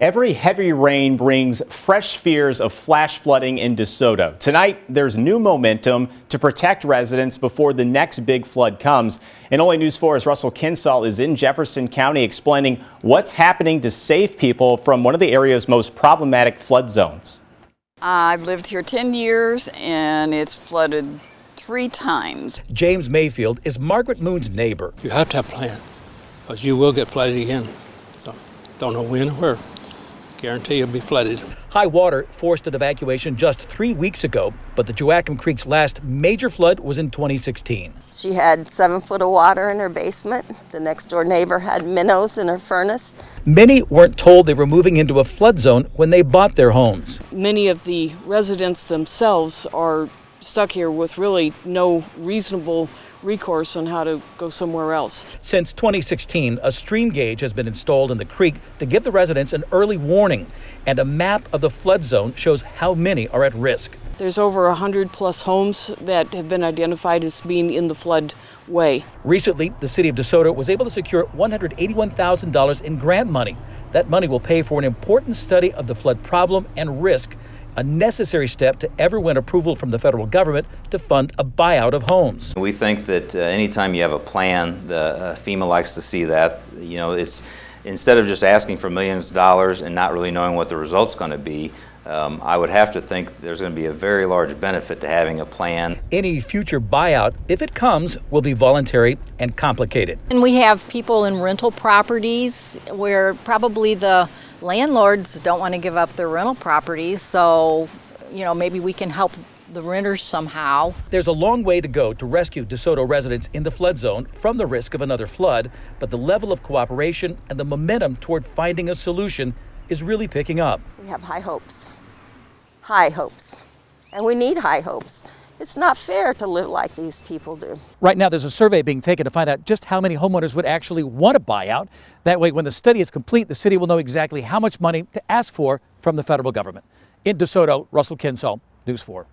Every heavy rain brings fresh fears of flash flooding in DeSoto. Tonight, there's new momentum to protect residents before the next big flood comes. And Only News 4's Russell Kinsall is in Jefferson County explaining what's happening to save people from one of the area's most problematic flood zones. I've lived here 10 years and it's flooded 3 times. James Mayfield is Margaret Moon's neighbor. You have to have a plan because you will get flooded again. So don't know when or where. Guarantee you'll be flooded. High water forced an evacuation just 3 weeks ago, but the Joachim Creek's last major flood was in 2016. She had 7 foot of water in her basement. The next door neighbor had minnows in her furnace. Many weren't told they were moving into a flood zone when they bought their homes. Many of the residents themselves are stuck here with really no reasonable recourse on how to go somewhere else. Since 2016, a stream gauge has been installed in the creek to give the residents an early warning, and a map of the flood zone shows how many are at risk. There's over 100 plus homes that have been identified as being in the floodway. Recently, the city of DeSoto was able to secure $181,000 in grant money. That money will pay for an important study of the flood problem and risk, a necessary step to ever win approval from the federal government to fund a buyout of homes. We think that anytime you have a plan, the FEMA likes to see that. You know, it's instead of just asking for millions of dollars and not really knowing what the result's going to be, I would have to think there's going to be a very large benefit to having a plan. Any future buyout, if it comes, will be voluntary and complicated. And we have people in rental properties where probably the landlords don't want to give up their rental properties, so maybe we can help the renters somehow. There's a long way to go to rescue DeSoto residents in the flood zone from the risk of another flood, but the level of cooperation and the momentum toward finding a solution is really picking up. We have high hopes, and we need high hopes. It's not fair to live like these people do. Right now, there's a survey being taken to find out just how many homeowners would actually want to buy out. That way, when the study is complete, the city will know exactly how much money to ask for from the federal government. In DeSoto, Russell Kinsall, News 4.